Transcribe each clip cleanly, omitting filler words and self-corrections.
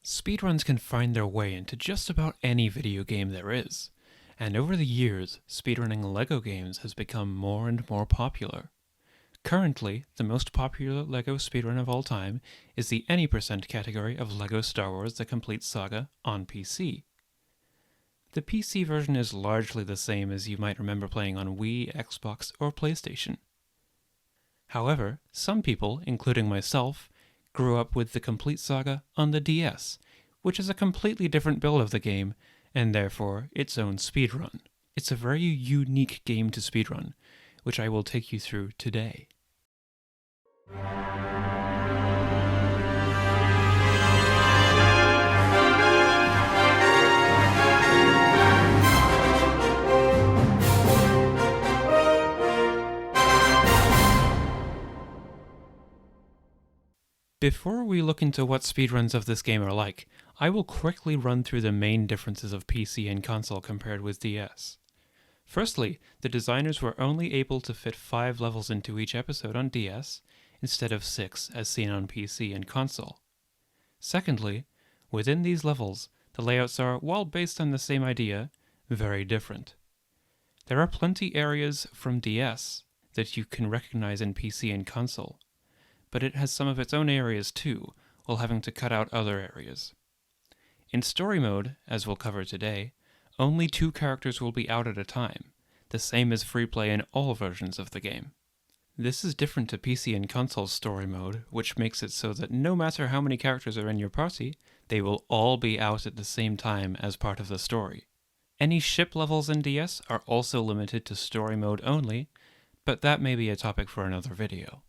Speedruns can find their way into just about any video game there is, and over the years, speedrunning LEGO games has become more and more popular. Currently, the most popular LEGO speedrun of all time is the any % category of LEGO Star Wars: The Complete Saga on PC. The PC version is largely the same as you might remember playing on Wii, Xbox, or PlayStation. However, some people, including myself, grew up with the Complete Saga on the DS, which is a completely different build of the game, and therefore its own speedrun. It's a very unique game to speedrun, which I will take you through today. Before we look into what speedruns of this game are like, I will quickly run through the main differences of PC and console compared with DS. Firstly, the designers were only able to fit 5 levels into each episode on DS, instead of 6 as seen on PC and console. Secondly, within these levels, the layouts are, while based on the same idea, very different. There are plenty areas from DS that you can recognize in PC and console, but it has some of its own areas too, while having to cut out other areas. In story mode, as we'll cover today, only 2 characters will be out at a time, the same as free play in all versions of the game. This is different to PC and console story mode, which makes it so that no matter how many characters are in your party, they will all be out at the same time as part of the story. Any ship levels in DS are also limited to story mode only, but that may be a topic for another video.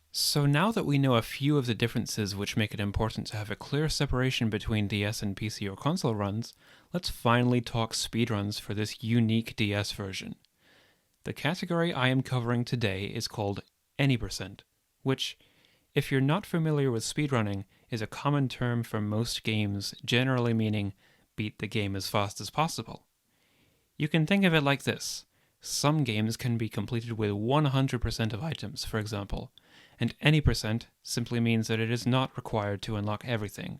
So now that we know a few of the differences which make it important to have a clear separation between DS and PC or console runs, let's finally talk speedruns for this unique DS version. The category I am covering today is called any %, which, if you're not familiar with speedrunning, is a common term for most games, generally meaning beat the game as fast as possible. You can think of it like this. Some games can be completed with 100% of items, for example, and any % simply means that it is not required to unlock everything,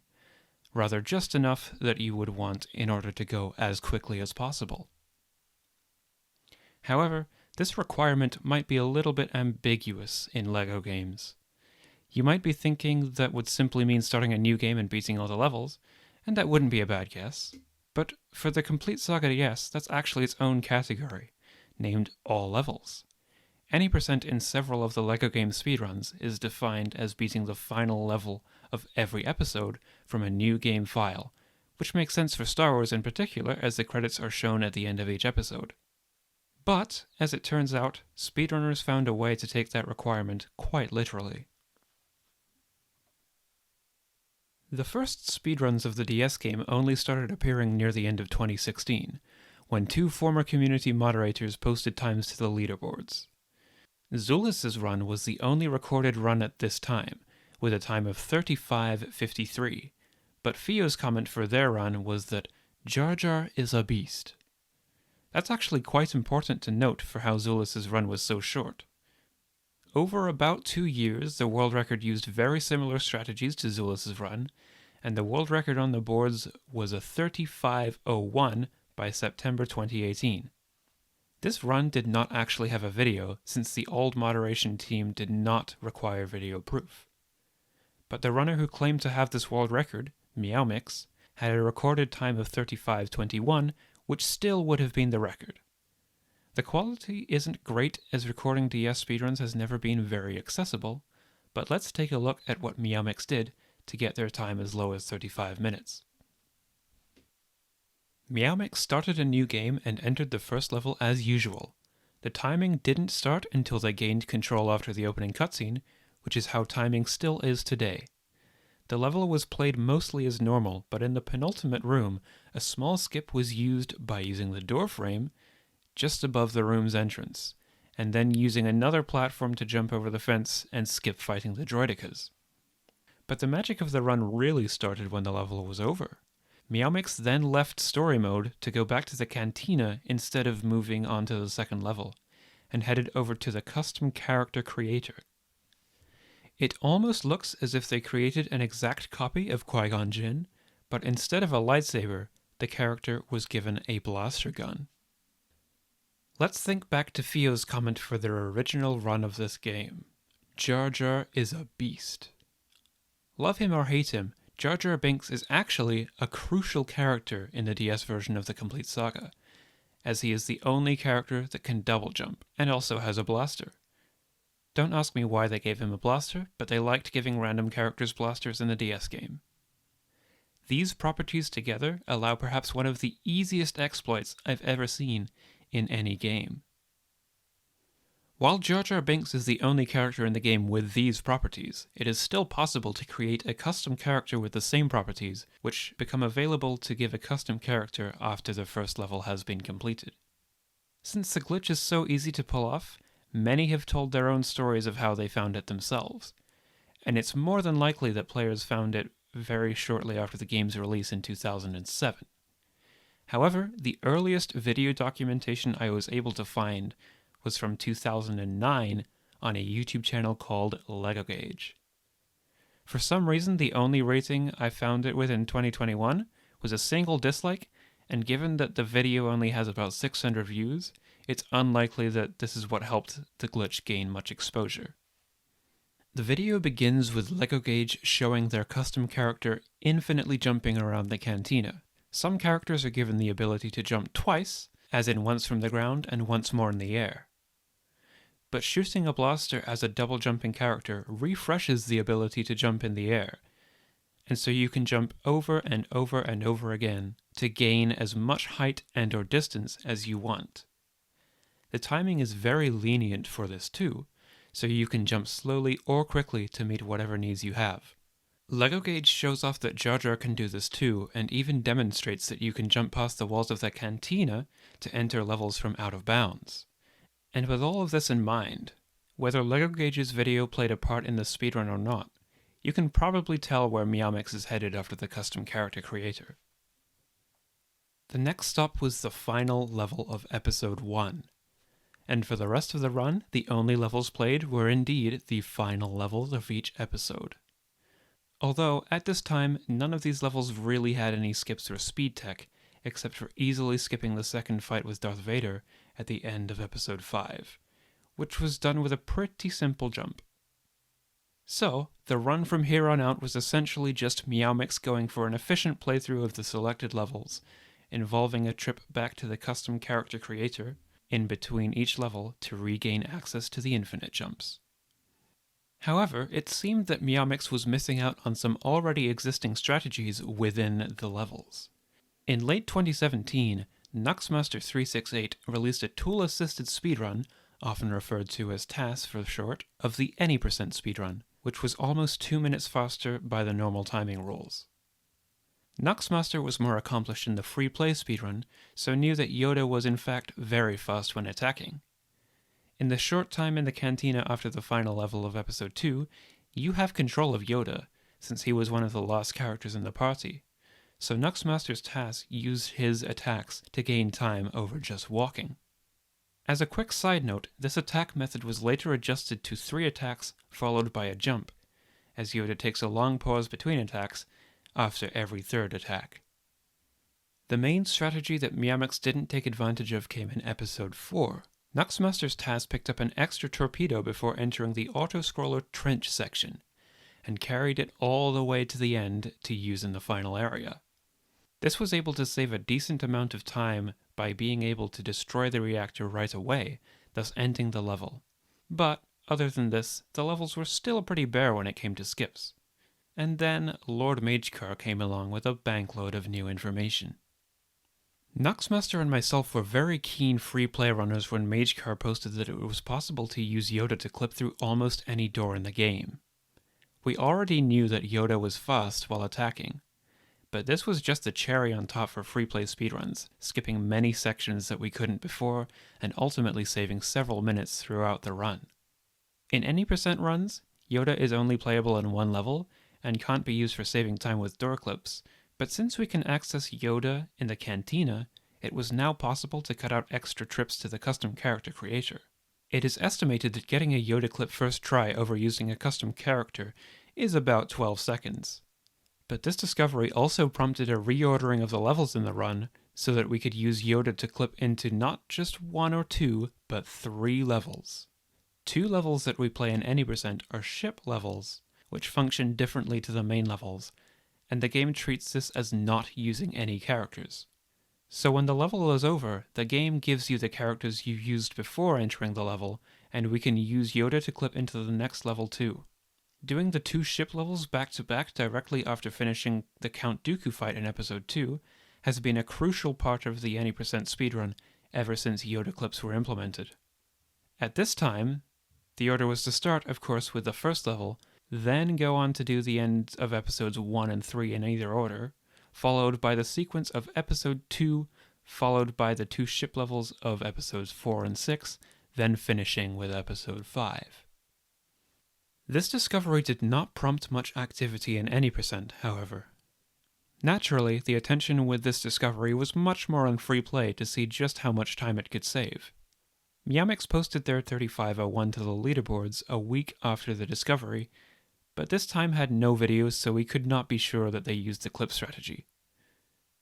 rather just enough that you would want in order to go as quickly as possible. However, this requirement might be a little bit ambiguous in LEGO games. You might be thinking that would simply mean starting a new game and beating all the levels, and that wouldn't be a bad guess. But for the Complete Saga DS, that's actually its own category, named All Levels. Any % in several of the LEGO game speedruns is defined as beating the final level of every episode from a new game file, which makes sense for Star Wars in particular as the credits are shown at the end of each episode. But, as it turns out, speedrunners found a way to take that requirement quite literally. The first speedruns of the DS game only started appearing near the end of 2016, when 2 former community moderators posted times to the leaderboards. Zulis's run was the only recorded run at this time, with a time of 35:53, but Fio's comment for their run was that Jar Jar is a beast. That's actually quite important to note for how Zulis's run was so short. Over about 2 years, the world record used very similar strategies to Zulis's run, and the world record on the boards was a 35:01 by September 2018. This run did not actually have a video, since the old moderation team did not require video proof. But the runner who claimed to have this world record, MeowMix, had a recorded time of 35:21, which still would have been the record. The quality isn't great as recording DS speedruns has never been very accessible, but let's take a look at what MeowMix did to get their time as low as 35 minutes. MeowMix started a new game and entered the first level as usual. The timing didn't start until they gained control after the opening cutscene, which is how timing still is today. The level was played mostly as normal, but in the penultimate room, a small skip was used by using the door frame just above the room's entrance, and then using another platform to jump over the fence and skip fighting the droidicas. But the magic of the run really started when the level was over. MeowMix then left story mode to go back to the cantina instead of moving on to the second level, and headed over to the custom character creator. It almost looks as if they created an exact copy of Qui-Gon Jinn, but instead of a lightsaber, the character was given a blaster gun. Let's think back to Fio's comment for their original run of this game. Jar Jar is a beast. Love him or hate him, Jar Jar Binks is actually a crucial character in the DS version of the complete saga, as he is the only character that can double jump, and also has a blaster. Don't ask me why they gave him a blaster, but they liked giving random characters blasters in the DS game. These properties together allow perhaps one of the easiest exploits I've ever seen in any game. While Jar Jar Binks is the only character in the game with these properties, it is still possible to create a custom character with the same properties, which become available to give a custom character after the first level has been completed. Since the glitch is so easy to pull off, many have told their own stories of how they found it themselves, and it's more than likely that players found it very shortly after the game's release in 2007. However, the earliest video documentation I was able to find was from 2009 on a YouTube channel called Lego Gauge. For some reason, the only rating I found it with in 2021 was a single dislike, and given that the video only has about 600 views, it's unlikely that this is what helped the glitch gain much exposure. The video begins with Lego Gauge showing their custom character infinitely jumping around the cantina. Some characters are given the ability to jump twice, as in once from the ground and once more in the air. But shooting a blaster as a double jumping character refreshes the ability to jump in the air, and so you can jump over and over and over again to gain as much height and or distance as you want. The timing is very lenient for this too, so you can jump slowly or quickly to meet whatever needs you have. Lego Gauge shows off that Jar Jar can do this too, and even demonstrates that you can jump past the walls of the cantina to enter levels from out of bounds. And with all of this in mind, whether Lego Gauge's video played a part in the speedrun or not, you can probably tell where Meowmix is headed after the custom character creator. The next stop was the final level of Episode 1. And for the rest of the run, the only levels played were indeed the final levels of each episode. Although, at this time, none of these levels really had any skips or speed tech, except for easily skipping the second fight with Darth Vader at the end of Episode 5, which was done with a pretty simple jump. So, the run from here on out was essentially just Meowmix going for an efficient playthrough of the selected levels, involving a trip back to the custom character creator in between each level to regain access to the infinite jumps. However, it seemed that Meowmix was missing out on some already existing strategies within the levels. In late 2017, Nuxmaster368 released a tool-assisted speedrun, often referred to as TAS for short, of the Any% speedrun, which was almost 2 minutes faster by the normal timing rules. Nuxmaster was more accomplished in the free play speedrun, so knew that Yoda was in fact very fast when attacking. In the short time in the cantina after the final level of Episode 2, you have control of Yoda, since he was one of the lost characters in the party, so Nuxmaster's task used his attacks to gain time over just walking. As a quick side note, this attack method was later adjusted to 3 attacks followed by a jump, as Yoda takes a long pause between attacks after every third attack. The main strategy that Meowmix didn't take advantage of came in Episode 4. Nuxmaster's task picked up an extra torpedo before entering the auto-scroller trench section, and carried it all the way to the end to use in the final area. This was able to save a decent amount of time by being able to destroy the reactor right away, thus ending the level. But, other than this, the levels were still pretty bare when it came to skips. And then Lord Magecar came along with a bankload of new information. Nuxmaster and myself were very keen free play runners when Magecar posted that it was possible to use Yoda to clip through almost any door in the game. We already knew that Yoda was fast while attacking, but this was just the cherry on top for free play speedruns, skipping many sections that we couldn't before, and ultimately saving several minutes throughout the run. In Any% runs, Yoda is only playable in one level, and can't be used for saving time with door clips, but since we can access Yoda in the cantina, it was now possible to cut out extra trips to the custom character creator. It is estimated that getting a Yoda clip first try over using a custom character is about 12 seconds. But this discovery also prompted a reordering of the levels in the run so that we could use Yoda to clip into not just 1 or 2, but 3 levels. 2 levels that we play in any percent are ship levels, which function differently to the main levels, and the game treats this as not using any characters. So when the level is over, the game gives you the characters you used before entering the level, and we can use Yoda to clip into the next level too. Doing the 2 ship levels back to back directly after finishing the Count Dooku fight in Episode 2 has been a crucial part of the any percent speedrun ever since Yoda clips were implemented. At this time, the order was to start, of course, with the first level, then go on to do the end of Episodes 1 and 3 in either order, followed by the sequence of Episode 2, followed by the 2 ship levels of Episodes 4 and 6, then finishing with Episode 5. This discovery did not prompt much activity in any percent, however. Naturally, the attention with this discovery was much more on free play to see just how much time it could save. Meowmix posted their 3501 to the leaderboards a week after the discovery, but this time had no videos, so we could not be sure that they used the clip strategy.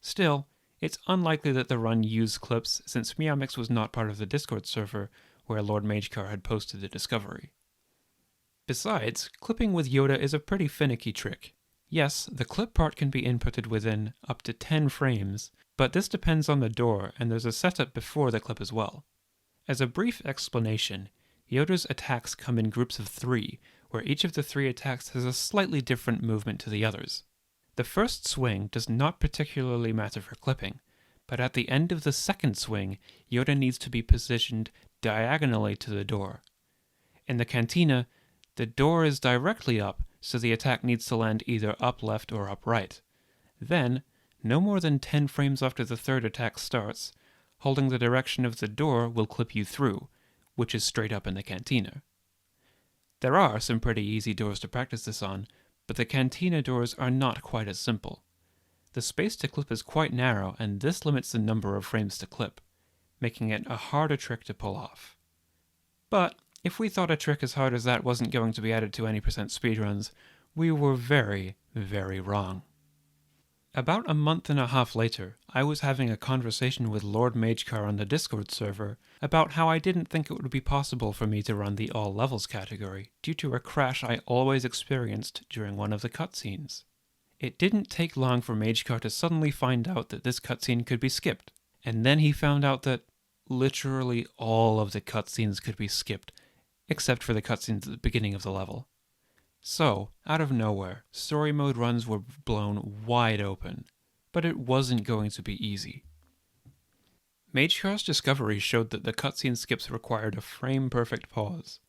Still, it's unlikely that the run used clips since Meowmix was not part of the Discord server where Lord Magecar had posted the discovery. Besides, clipping with Yoda is a pretty finicky trick. Yes, the clip part can be inputted within up to 10 frames, but this depends on the door and there's a setup before the clip as well. As a brief explanation, Yoda's attacks come in groups of 3, where each of the 3 attacks has a slightly different movement to the others. The first swing does not particularly matter for clipping, but at the end of the second swing, Yoda needs to be positioned diagonally to the door. In the cantina, the door is directly up, so the attack needs to land either up left or up right. Then, no more than 10 frames after the third attack starts, holding the direction of the door will clip you through, which is straight up in the cantina. There are some pretty easy doors to practice this on, but the cantina doors are not quite as simple. The space to clip is quite narrow, and this limits the number of frames to clip, making it a harder trick to pull off. But if we thought a trick as hard as that wasn't going to be added to any percent speedruns, we were very, very wrong. About a month and a half later, I was having a conversation with Lord Magecar on the Discord server about how I didn't think it would be possible for me to run the All Levels category due to a crash I always experienced during one of the cutscenes. It didn't take long for Magecar to suddenly find out that this cutscene could be skipped, and then he found out that literally all of the cutscenes could be skipped, except for the cutscenes at the beginning of the level. So, out of nowhere, story mode runs were blown wide open, but it wasn't going to be easy. Magecar's discovery showed that the cutscene skips required a frame-perfect pause.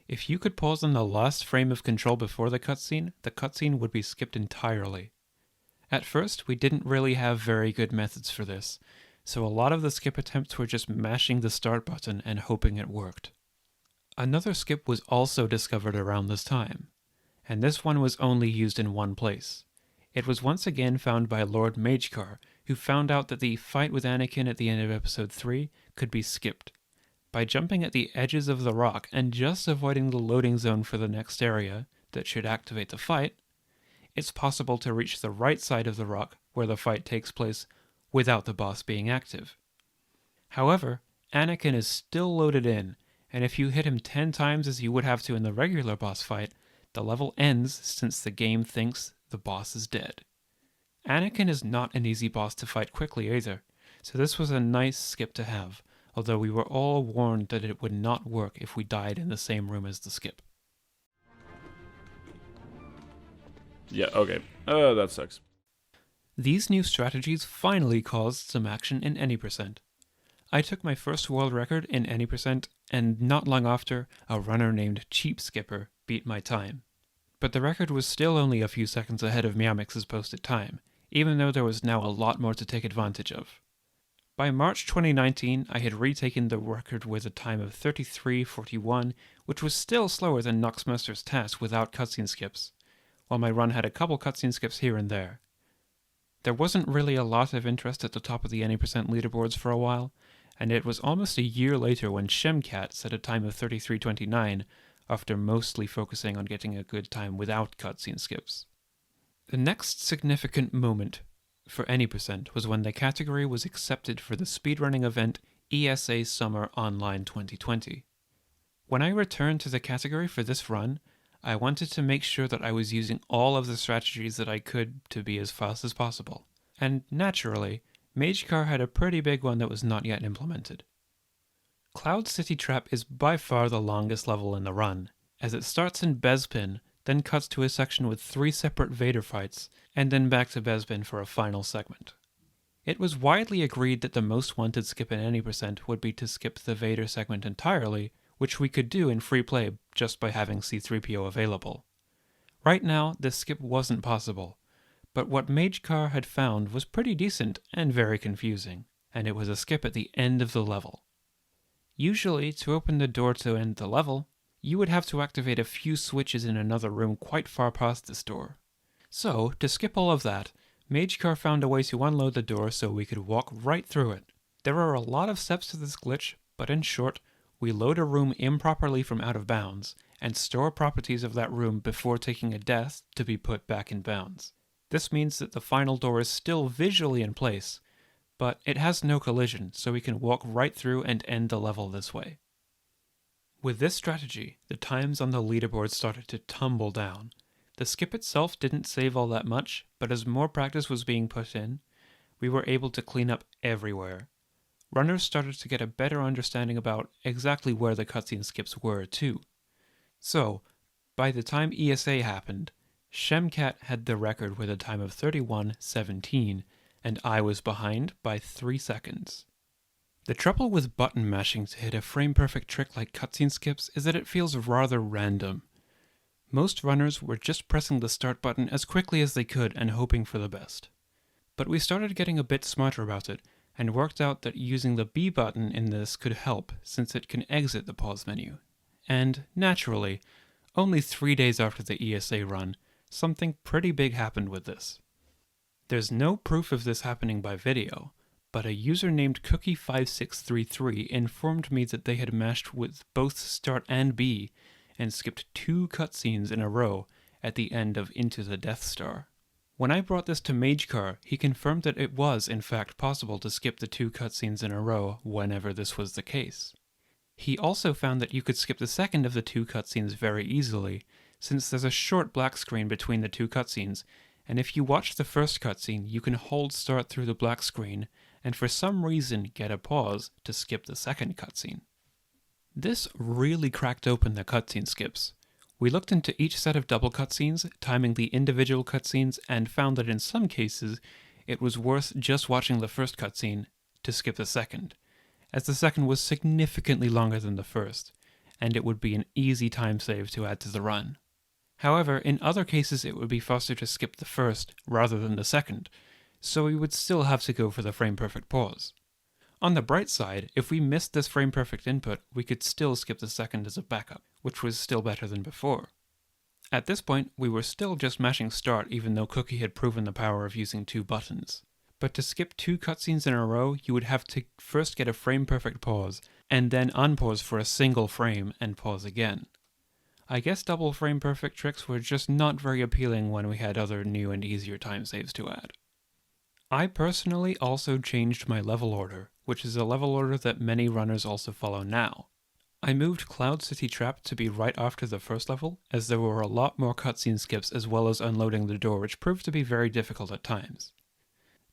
If you could pause on the last frame of control before the cutscene would be skipped entirely. At first, we didn't really have very good methods for this, so a lot of the skip attempts were just mashing the start button and hoping it worked. Another skip was also discovered around this time, and this one was only used in one place. It was once again found by Lord Magecar, who found out that the fight with Anakin at the end of Episode 3 could be skipped. By jumping at the edges of the rock and just avoiding the loading zone for the next area that should activate the fight, it's possible to reach the right side of the rock where the fight takes place without the boss being active. However, Anakin is still loaded in, and if you hit him 10 times as you would have to in the regular boss fight, the level ends since the game thinks the boss is dead. Anakin is not an easy boss to fight quickly either, so this was a nice skip to have, although we were all warned that it would not work if we died in the same room as the skip. Yeah, okay. That sucks. These new strategies finally caused some action in any percent. I took my first world record in any percent, and not long after, a runner named Cheap Skipper beat my time. But the record was still only a few seconds ahead of Meowmix's posted time, even though there was now a lot more to take advantage of. By March 2019, I had retaken the record with a time of 33:41, which was still slower than Noxmaster's task without cutscene skips, while my run had a couple cutscene skips here and there. There wasn't really a lot of interest at the top of the any percent leaderboards for a while, and it was almost a year later when Shemcat set a time of 33:29 after mostly focusing on getting a good time without cutscene skips. The next significant moment for any percent was when the category was accepted for the speedrunning event ESA Summer Online 2020. When I returned to the category for this run, I wanted to make sure that I was using all of the strategies that I could to be as fast as possible. And naturally, Magecar had a pretty big one that was not yet implemented. Cloud City Trap is by far the longest level in the run, as it starts in Bespin, then cuts to a section with 3 separate Vader fights, and then back to Bespin for a final segment. It was widely agreed that the most wanted skip in any percent would be to skip the Vader segment entirely, which we could do in free play just by having C-3PO available. Right now, this skip wasn't possible, but what Magecar had found was pretty decent and very confusing, and it was a skip at the end of the level. Usually, to open the door to end the level, you would have to activate a few switches in another room quite far past this door. So, to skip all of that, Magecar found a way to unload the door so we could walk right through it. There are a lot of steps to this glitch, but in short, we load a room improperly from out of bounds, and store properties of that room before taking a death to be put back in bounds. This means that the final door is still visually in place, but it has no collision, so we can walk right through and end the level this way. With this strategy, the times on the leaderboard started to tumble down. The skip itself didn't save all that much, but as more practice was being put in, we were able to clean up everywhere. Runners started to get a better understanding about exactly where the cutscene skips were, too. So, by the time ESA happened, Shemcat had the record with a time of 31:17, and I was behind by 3 seconds. The trouble with button mashing to hit a frame-perfect trick like cutscene skips is that it feels rather random. Most runners were just pressing the start button as quickly as they could and hoping for the best. But we started getting a bit smarter about it, and worked out that using the B button in this could help, since it can exit the pause menu. And, naturally, only 3 days after the ESA run, something pretty big happened with this. There's no proof of this happening by video, but a user named Cookie5633 informed me that they had mashed with both start and B, and skipped 2 cutscenes in a row at the end of Into the Death Star. When I brought this to Magecar, he confirmed that it was in fact possible to skip the 2 cutscenes in a row whenever this was the case. He also found that you could skip the second of the 2 cutscenes very easily, since there's a short black screen between the 2 cutscenes, and if you watch the first cutscene, you can hold start through the black screen, and for some reason get a pause to skip the second cutscene. This really cracked open the cutscene skips. We looked into each set of double cutscenes, timing the individual cutscenes, and found that in some cases, it was worth just watching the first cutscene to skip the second, as the second was significantly longer than the first, and it would be an easy time save to add to the run. However, in other cases it would be faster to skip the first rather than the second, so we would still have to go for the frame-perfect pause. On the bright side, if we missed this frame-perfect input, we could still skip the second as a backup, which was still better than before. At this point, we were still just mashing start even though Cookie had proven the power of using 2 buttons. But to skip 2 cutscenes in a row, you would have to first get a frame-perfect pause, and then unpause for a single frame and pause again. I guess double frame-perfect tricks were just not very appealing when we had other new and easier time saves to add. I personally also changed my level order, which is a level order that many runners also follow now. I moved Cloud City Trap to be right after the first level, as there were a lot more cutscene skips as well as unloading the door, which proved to be very difficult at times.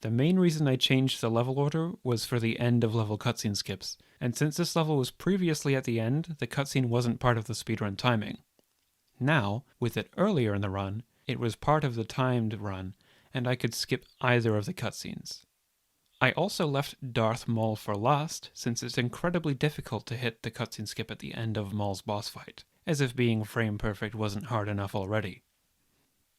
The main reason I changed the level order was for the end of level cutscene skips, and since this level was previously at the end, the cutscene wasn't part of the speedrun timing. Now, with it earlier in the run, it was part of the timed run, and I could skip either of the cutscenes. I also left Darth Maul for last, since it's incredibly difficult to hit the cutscene skip at the end of Maul's boss fight, as if being frame perfect wasn't hard enough already.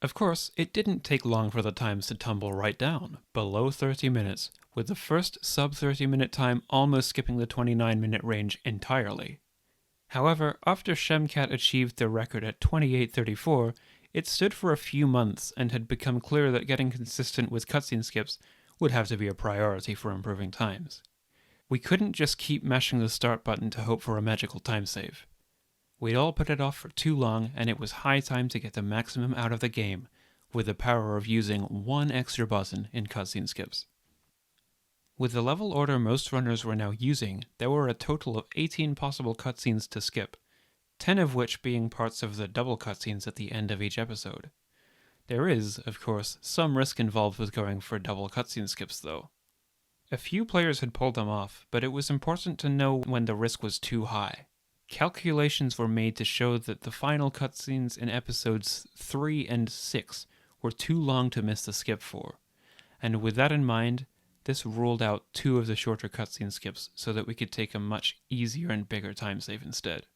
Of course, it didn't take long for the times to tumble right down, below 30 minutes, with the first sub 30 minute time almost skipping the 29-minute range entirely. However, after Shemcat achieved the record at 28:34, it stood for a few months and had become clear that getting consistent with cutscene skips would have to be a priority for improving times. We couldn't just keep mashing the start button to hope for a magical time save. We'd all put it off for too long, and it was high time to get the maximum out of the game, with the power of using one extra button in cutscene skips. With the level order most runners were now using, there were a total of 18 possible cutscenes to skip, 10 of which being parts of the double cutscenes at the end of each episode. There is, of course, some risk involved with going for double cutscene skips though. A few players had pulled them off, but it was important to know when the risk was too high. Calculations were made to show that the final cutscenes in episodes 3 and 6 were too long to miss the skip for, and with that in mind, this ruled out 2 of the shorter cutscene skips so that we could take a much easier and bigger time save instead.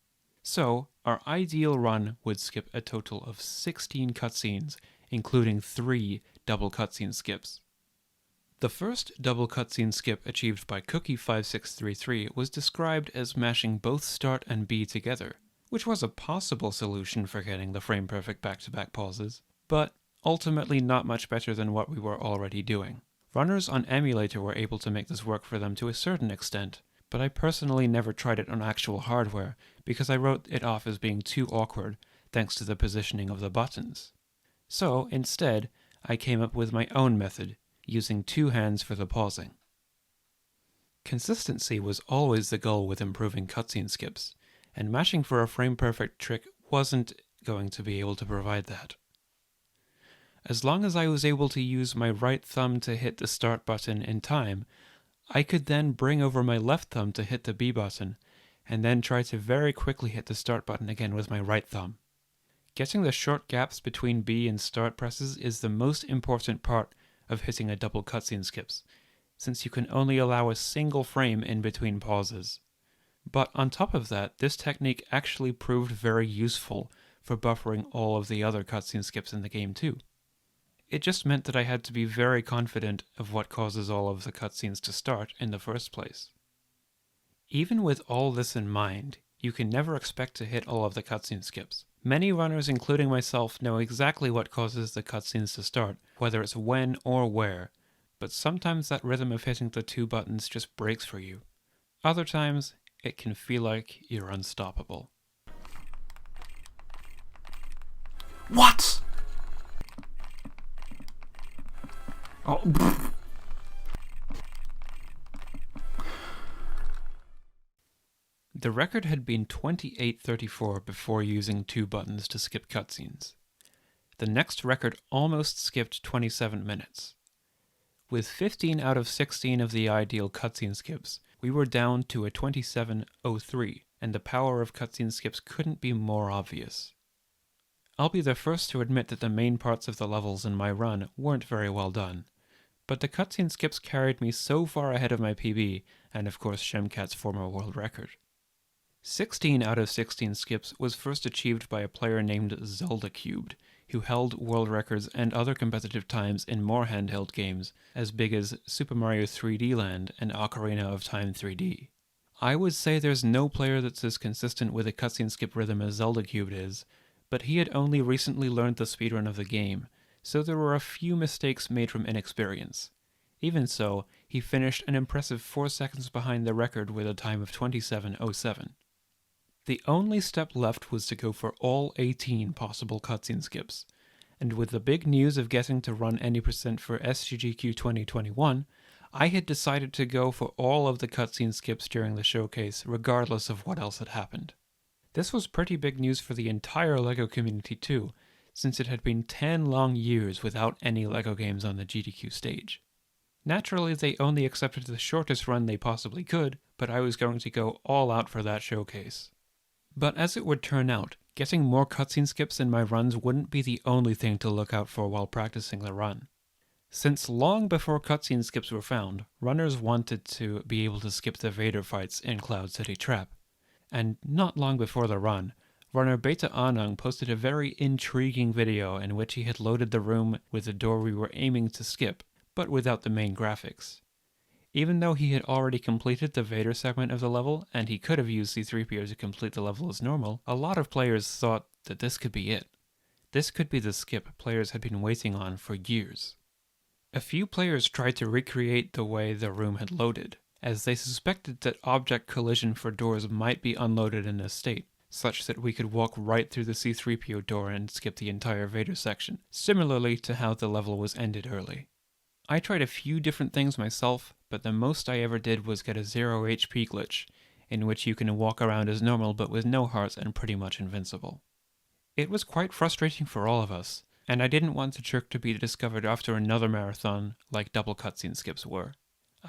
So, our ideal run would skip a total of 16 cutscenes, including 3 double cutscene skips. The first double cutscene skip achieved by Cookie5633 was described as mashing both start and B together, which was a possible solution for getting the frame-perfect back-to-back pauses, but ultimately not much better than what we were already doing. Runners on emulator were able to make this work for them to a certain extent, but I personally never tried it on actual hardware because I wrote it off as being too awkward thanks to the positioning of the buttons. So, instead, I came up with my own method, using 2 hands for the pausing. Consistency was always the goal with improving cutscene skips, and mashing for a frame-perfect trick wasn't going to be able to provide that. As long as I was able to use my right thumb to hit the start button in time, I could then bring over my left thumb to hit the B button, and then try to very quickly hit the start button again with my right thumb. Getting the short gaps between B and start presses is the most important part of hitting a double cutscene skips, since you can only allow a single frame in between pauses. But on top of that, this technique actually proved very useful for buffering all of the other cutscene skips in the game too. It just meant that I had to be very confident of what causes all of the cutscenes to start in the first place. Even with all this in mind, you can never expect to hit all of the cutscene skips. Many runners, including myself, know exactly what causes the cutscenes to start, whether it's when or where, but sometimes that rhythm of hitting the 2 buttons just breaks for you. Other times, it can feel like you're unstoppable. What? Oh. The record had been 28:34 before using 2 buttons to skip cutscenes. The next record almost skipped 27 minutes. With 15 out of 16 of the ideal cutscene skips, we were down to a 27:03, and the power of cutscene skips couldn't be more obvious. I'll be the first to admit that the main parts of the levels in my run weren't very well done, but the cutscene skips carried me so far ahead of my PB, and of course Shemcat's former world record. 16 out of 16 skips was first achieved by a player named ZeldaCubed, who held world records and other competitive times in more handheld games as big as Super Mario 3D Land and Ocarina of Time 3D. I would say there's no player that's as consistent with a cutscene skip rhythm as ZeldaCubed is, but he had only recently learned the speedrun of the game, so there were a few mistakes made from inexperience. Even so, he finished an impressive 4 seconds behind the record with a time of 27:07. The only step left was to go for all 18 possible cutscene skips, and with the big news of getting to run any percent for SGGQ 2021, I had decided to go for all of the cutscene skips during the showcase regardless of what else had happened. This was pretty big news for the entire LEGO community too, since it had been 10 long years without any LEGO games on the GDQ stage. Naturally, they only accepted the shortest run they possibly could, but I was going to go all out for that showcase. But as it would turn out, getting more cutscene skips in my runs wouldn't be the only thing to look out for while practicing the run. Since long before cutscene skips were found, runners wanted to be able to skip the Vader fights in Cloud City Trap. And not long before the run, runner Beta Anung posted a very intriguing video in which he had loaded the room with the door we were aiming to skip, but without the main graphics. Even though he had already completed the Vader segment of the level, and he could have used C-3PO to complete the level as normal, a lot of players thought that this could be it. This could be the skip players had been waiting on for years. A few players tried to recreate the way the room had loaded, as they suspected that object collision for doors might be unloaded in a state, such that we could walk right through the C-3PO door and skip the entire Vader section, similarly to how the level was ended early. I tried a few different things myself, but the most I ever did was get a 0 HP glitch, in which you can walk around as normal but with no hearts and pretty much invincible. It was quite frustrating for all of us, and I didn't want the trick to be discovered after another marathon like double cutscene skips were.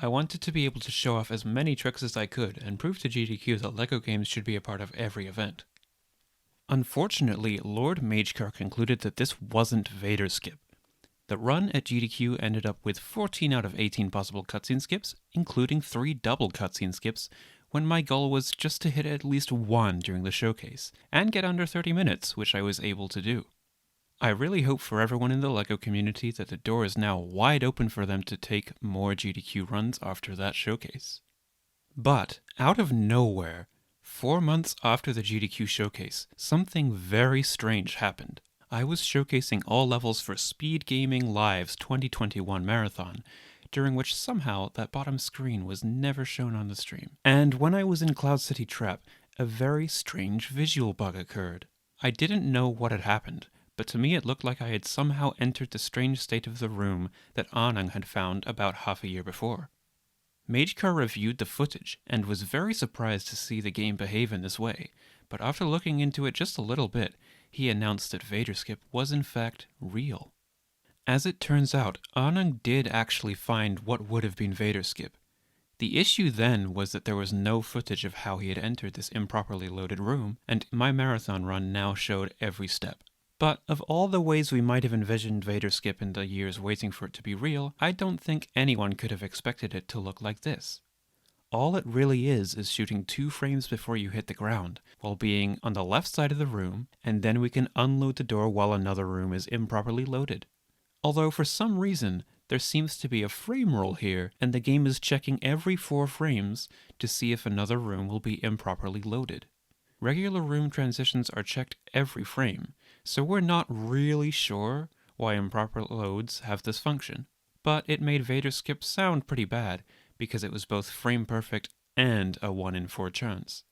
I wanted to be able to show off as many tricks as I could and prove to GDQ that LEGO games should be a part of every event. Unfortunately, Lord Magecar concluded that this wasn't Vader Skip. The run at GDQ ended up with 14 out of 18 possible cutscene skips, including 3 double cutscene skips, when my goal was just to hit at least one during the showcase, and get under 30 minutes, which I was able to do. I really hope for everyone in the LEGO community that the door is now wide open for them to take more GDQ runs after that showcase. But, out of nowhere, 4 months after the GDQ showcase, something very strange happened. I was showcasing all levels for Speed Gaming Live's 2021 marathon, during which somehow that bottom screen was never shown on the stream. And when I was in Cloud City Trap, a very strange visual bug occurred. I didn't know what had happened, but to me it looked like I had somehow entered the strange state of the room that Anung had found about half a year before. Magecar reviewed the footage and was very surprised to see the game behave in this way, but after looking into it just a little bit, he announced that Vader Skip was in fact real. As it turns out, Anung did actually find what would have been Vader Skip. The issue then was that there was no footage of how he had entered this improperly loaded room, and my marathon run now showed every step. But of all the ways we might have envisioned Vader Skip in the years waiting for it to be real, I don't think anyone could have expected it to look like this. All it really is shooting 2 frames before you hit the ground, while being on the left side of the room, and then we can unload the door while another room is improperly loaded. Although for some reason, there seems to be a frame rule here, and the game is checking every 4 frames to see if another room will be improperly loaded. Regular room transitions are checked every frame, so we're not really sure why improper loads have this function. But it made Vader Skip sound pretty bad, because it was both frame perfect and a 1 in 4 chance.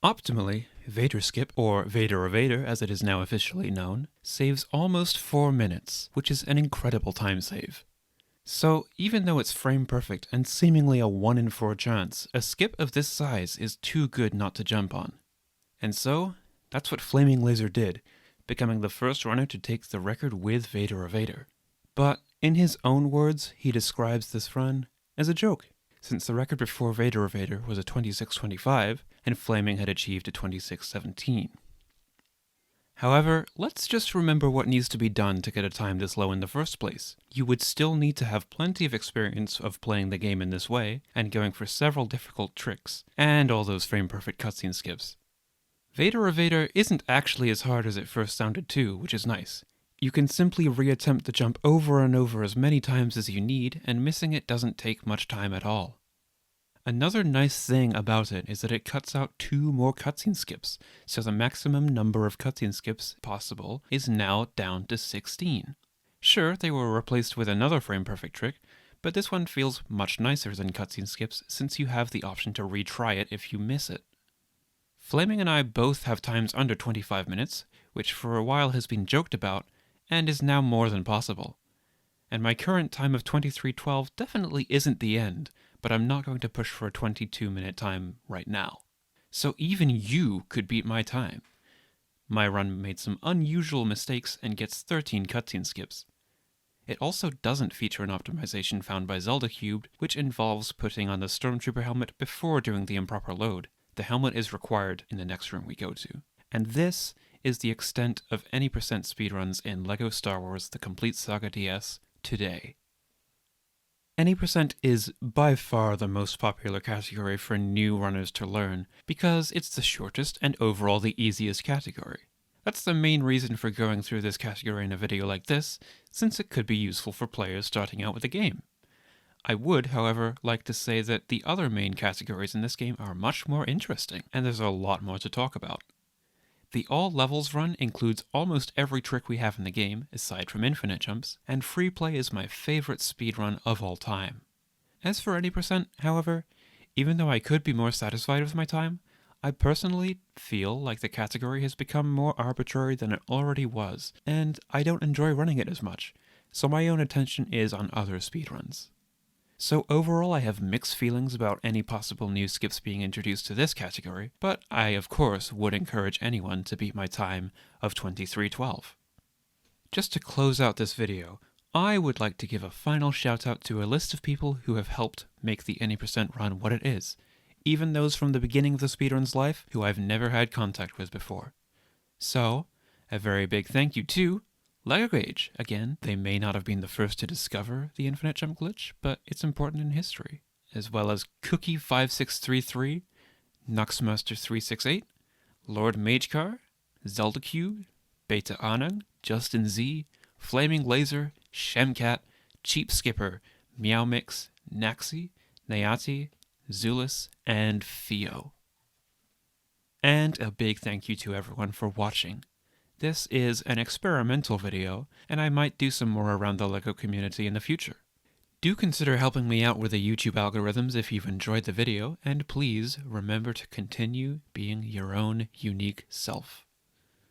Optimally, Vader Skip, or Vader as it is now officially known, saves almost 4 minutes, which is an incredible time save. So, even though it's frame perfect and seemingly a 1 in 4 chance, a skip of this size is too good not to jump on. And so, that's what Flaming Laser did, becoming the first runner to take the record with Vader. But, in his own words, he describes this run as a joke, since the record before Vader was a 26:25, and Flaming had achieved a 26:17. However, let's just remember what needs to be done to get a time this low in the first place. You would still need to have plenty of experience of playing the game in this way, and going for several difficult tricks, and all those frame-perfect cutscene skips. Vader isn't actually as hard as it first sounded too, which is nice. You can simply reattempt the jump over and over as many times as you need, and missing it doesn't take much time at all. Another nice thing about it is that it cuts out 2 more cutscene skips, so the maximum number of cutscene skips possible is now down to 16. Sure, they were replaced with another frame-perfect trick, but this one feels much nicer than cutscene skips since you have the option to retry it if you miss it. Flaming and I both have times under 25 minutes, which for a while has been joked about, and is now more than possible. And my current time of 23:12 definitely isn't the end, but I'm not going to push for a 22-minute time right now. So even you could beat my time. My run made some unusual mistakes and gets 13 cutscene skips. It also doesn't feature an optimization found by Zelda Cubed, which involves putting on the Stormtrooper helmet before doing the improper load. The helmet is required in the next room we go to. And this is the extent of any percent speedruns in LEGO Star Wars The Complete Saga DS today. Any percent is by far the most popular category for new runners to learn, because it's the shortest and overall the easiest category. That's the main reason for going through this category in a video like this, since it could be useful for players starting out with the game. I would, however, like to say that the other main categories in this game are much more interesting, and there's a lot more to talk about. The All Levels run includes almost every trick we have in the game, aside from infinite jumps, and free play is my favorite speedrun of all time. As for any percent, however, even though I could be more satisfied with my time, I personally feel like the category has become more arbitrary than it already was, and I don't enjoy running it as much, so my own attention is on other speedruns. So overall I have mixed feelings about any possible new skips being introduced to this category, but I of course would encourage anyone to beat my time of 23:12. Just to close out this video, I would like to give a final shout out to a list of people who have helped make the Any Percent run what it is, even those from the beginning of the speedrun's life who I've never had contact with before. So, a very big thank you to LaserTrapProductions. Again, they may not have been the first to discover the infinite jump glitch, but it's important in history. As well as Cookie5633, Nuxmaster368, Lord Magecar, ZeldaQ, Beta Anang, Justin Z, Flaming Laser, Shemcat, Cheap Skipper, Meowmix, Naxi, Nayati, Zulus, and Theo. And a big thank you to everyone for watching. This is an experimental video, and I might do some more around the LEGO community in the future. Do consider helping me out with the YouTube algorithms if you've enjoyed the video, and please remember to continue being your own unique self.